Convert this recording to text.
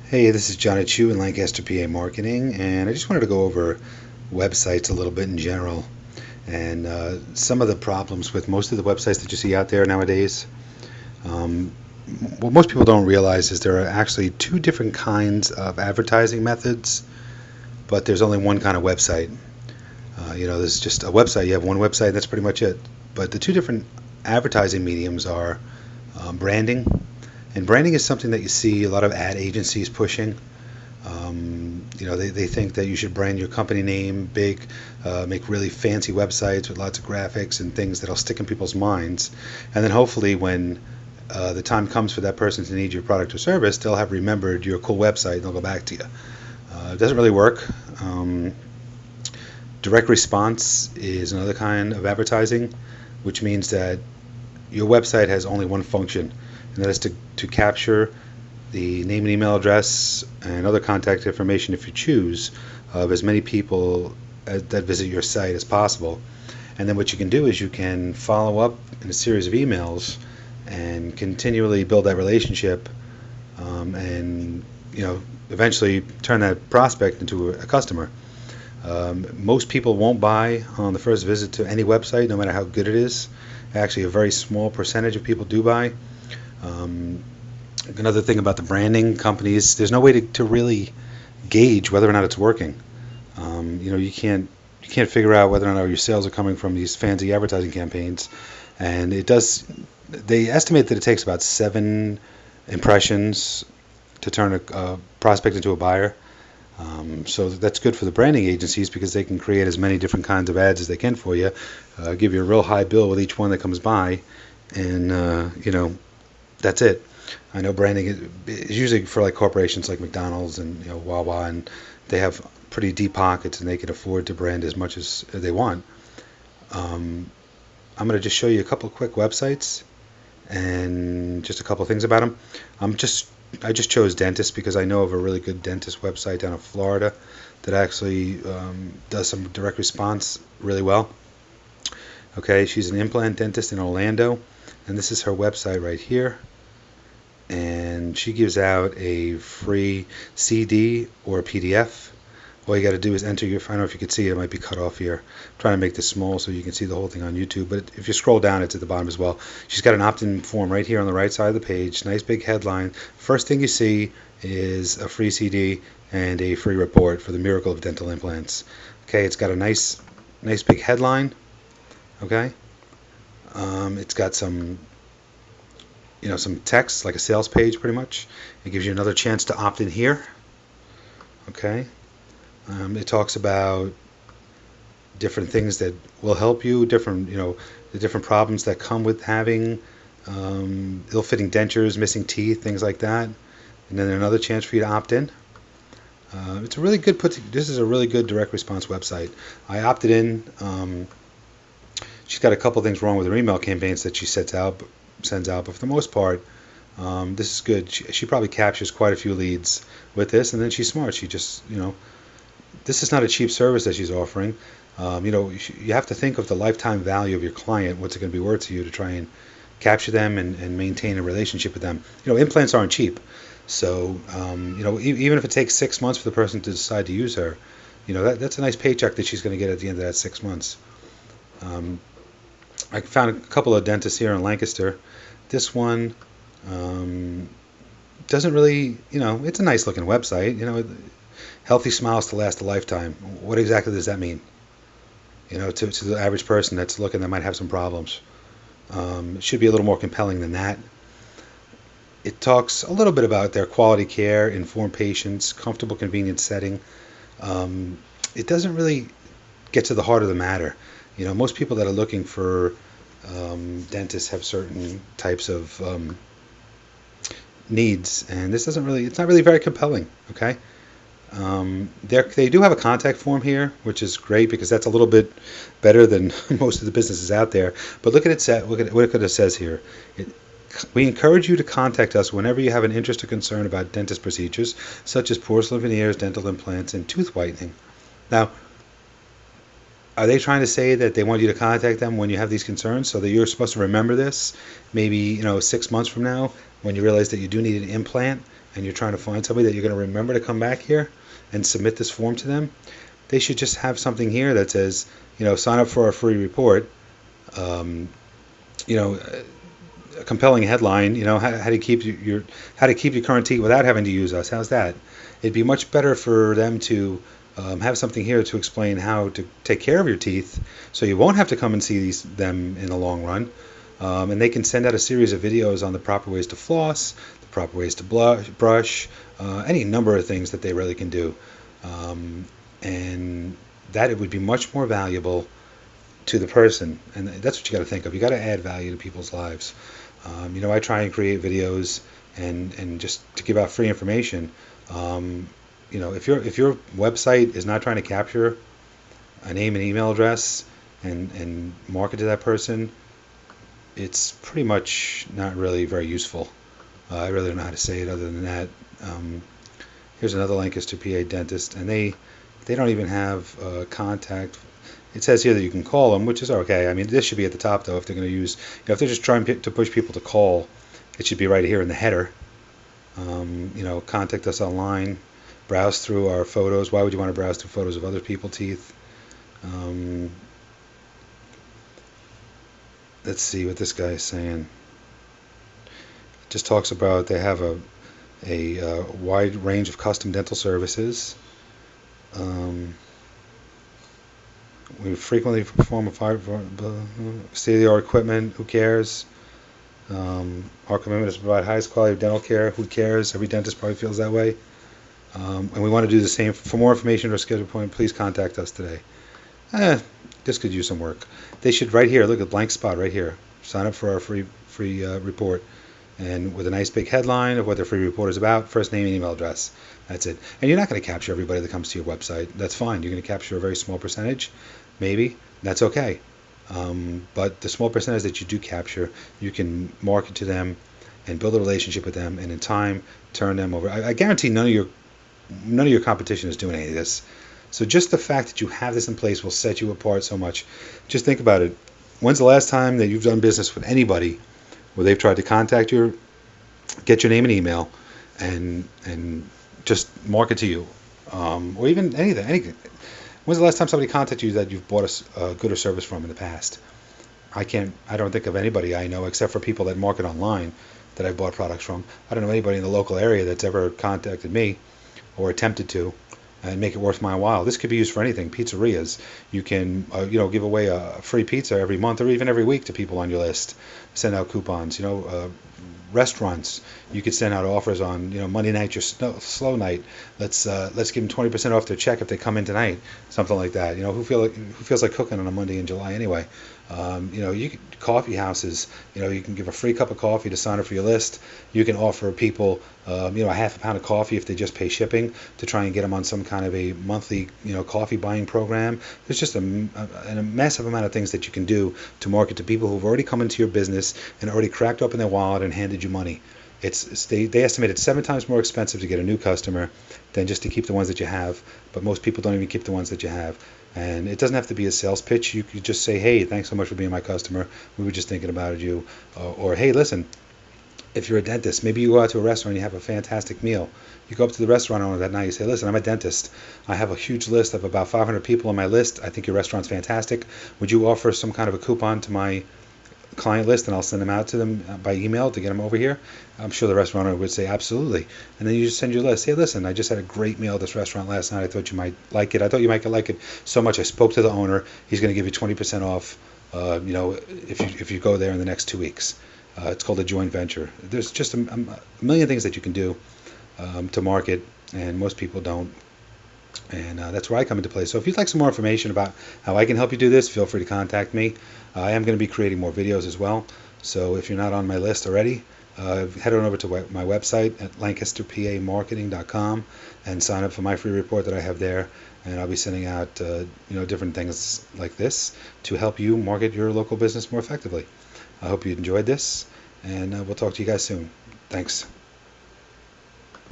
Hey, this is Johnny Chu in Lancaster, PA Marketing, and I just wanted to go over websites a little bit in general and some of the problems with most of the websites that you see out there nowadays. Um, what most people don't realize is there are actually two different kinds of advertising methods, but there's only one kind of website. There's just a website. You have one website, and that's pretty much it. But the two different advertising mediums are branding. And branding is something that you see a lot of ad agencies pushing. They think that you should brand your company name big, make really fancy websites with lots of graphics and things that'll stick in people's minds. And then hopefully when the time comes for that person to need your product or service, they'll have remembered your cool website and they'll go back to you. It doesn't really work. Direct response is another kind of advertising, which means that your website has only one function, and that is to capture the name and email address and other contact information, if you choose, of as many people that visit your site as possible. And then what you can do is you can follow up in a series of emails and continually build that relationship, and eventually turn that prospect into a customer. Most people won't buy on the first visit to any website, no matter how good it is. Actually, a very small percentage of people do buy. Another thing about the branding companies, there's no way to really gauge whether or not it's working. You can't figure out whether or not your sales are coming from these fancy advertising campaigns, and it does. They estimate that it takes about 7 impressions to turn a prospect into a buyer. So that's good for the branding agencies because they can create as many different kinds of ads as they can for you, give you a real high bill with each one that comes by, and that's it. I know branding is usually for like corporations like McDonald's and Wawa, and they have pretty deep pockets and they can afford to brand as much as they want. I'm going to just show you a couple of quick websites and just a couple of things about them. I just chose dentist because I know of a really good dentist website down in Florida that actually does some direct response really well. Okay, she's an implant dentist in Orlando, and this is her website right here. And she gives out a free CD or a PDF. All you got to do is enter your, I don't know if you can see it, it might be cut off here. I'm trying to make this small so you can see the whole thing on YouTube, but if you scroll down, it's at the bottom as well. She's got an opt-in form right here on the right side of the page, nice big headline. First thing you see is a free CD and a free report for the miracle of dental implants. Okay, it's got a nice big headline. Okay, it's got some text, like a sales page pretty much. It gives you another chance to opt in here. Okay. It talks about different things that will help you, the different problems that come with having ill-fitting dentures, missing teeth, things like that. And then another chance for you to opt in. It's a really good this is a really good direct response website. I opted in. She's got a couple things wrong with her email campaigns that she sends out, but for the most part, this is good. She probably captures quite a few leads with this, and then she's smart. She just, this is not a cheap service that she's offering. You have to think of the lifetime value of your client. What's it going to be worth to you to try and capture them and maintain a relationship with them? Implants aren't cheap. So, even if it takes 6 months for the person to decide to use her, that's a nice paycheck that she's going to get at the end of that 6 months. I found a couple of dentists here in Lancaster. This one doesn't really, it's a nice looking website. Healthy smiles to last a lifetime. What exactly does that mean? To the average person that's looking that might have some problems. It should be a little more compelling than that. It talks a little bit about their quality care, informed patients, comfortable, convenient setting. It doesn't really get to the heart of the matter. Most people that are looking for dentists have certain types of needs, and it's not really very compelling. Okay. They do have a contact form here, which is great because that's a little bit better than most of the businesses out there. But look at what it says here. We encourage you to contact us whenever you have an interest or concern about dentist procedures, such as porcelain veneers, dental implants, and tooth whitening. Now, are they trying to say that they want you to contact them when you have these concerns so that you're supposed to remember this maybe 6 months from now when you realize that you do need an implant and you're trying to find somebody that you're going to remember to come back here and submit this form to them, they should just have something here that says, sign up for our free report. Um, you know, a compelling headline. How to keep your current teeth without having to use us. How's that? It'd be much better for them to have something here to explain how to take care of your teeth, so you won't have to come and see them in the long run. And they can send out a series of videos on the proper ways to floss, the proper ways to brush, any number of things that they really can do. And that it would be much more valuable to the person. And that's what you got to think of. You got to add value to people's lives. I try and create videos and just to give out free information. If your website is not trying to capture a name and email address and market to that person, it's pretty much not really very useful. I really don't know how to say it other than that. Here's another Lancaster, PA dentist, and they don't even have contact. It says here that you can call them, which is okay. I mean, this should be at the top though. If they're going to use, if they're just trying to push people to call, it should be right here in the header. Contact us online, browse through our photos. Why would you want to browse through photos of other people's teeth? Let's see what this guy is saying. It just talks about they have a wide range of custom dental services. We frequently perform a state-of-the-art equipment. Who cares? Our commitment is to provide highest quality of dental care. Who cares? Every dentist probably feels that way. And we want to do the same. For more information or schedule appointment, please contact us today. This could use some work. They should right here. Look at blank spot right here. Sign up for our free report, and with a nice big headline of what the free report is about. First name and email address. That's it. And you're not going to capture everybody that comes to your website. That's fine. You're going to capture a very small percentage, maybe. That's okay. But the small percentage that you do capture, you can market to them and build a relationship with them, and in time turn them over. I guarantee none of your competition is doing any of this. So just the fact that you have this in place will set you apart so much. Just think about it. When's the last time that you've done business with anybody where they've tried to contact you, get your name and email, and just market to you, or even anything? When's the last time somebody contacted you that you've bought a good or service from in the past? I don't think of anybody I know except for people that market online that I bought products from. I don't know anybody in the local area that's ever contacted me or attempted to and make it worth my while. This could be used for anything. Pizzerias, you can give away a free pizza every month or even every week to people on your list. Send out coupons. Restaurants, you could send out offers on Monday night, your slow night. Let's give them 20% off their check if they come in tonight, something like that. Who feels like cooking on a Monday in July anyway? Coffee houses, you can give a free cup of coffee to sign up for your list. You can offer people a half a pound of coffee if they just pay shipping, to try and get them on some kind of a monthly coffee buying program. There's just a massive amount of things that you can do to market to people who've already come into your business and already cracked open their wallet and handed you money. They estimate it's 7 times more expensive to get a new customer than just to keep the ones that you have, but most people don't even keep the ones that you have. And it doesn't have to be a sales pitch. You could just say, hey, thanks so much for being my customer. We were just thinking about you. Or hey, listen, if you're a dentist, maybe you go out to a restaurant and you have a fantastic meal. You go up to the restaurant owner that night, you say, listen, I'm a dentist. I have a huge list of about 500 people on my list. I think your restaurant's fantastic. Would you offer some kind of a coupon to my client list, and I'll send them out to them by email to get them over here? I'm sure the restaurant owner would say absolutely. And then you just send your list. Hey, listen, I just had a great meal at this restaurant last night. I thought you might like it. I thought you might like it so much. I spoke to the owner. He's going to give you 20% off. If you go there in the next 2 weeks. It's called a joint venture. There's just a million things that you can do to market, and most people don't. And that's where I come into play. So if you'd like some more information about how I can help you do this, feel free to contact me. I am going to be creating more videos as well. So if you're not on my list already, head on over to my website at lancasterpamarketing.com and sign up for my free report that I have there. And I'll be sending out different things like this to help you market your local business more effectively. I hope you enjoyed this, and we'll talk to you guys soon. Thanks.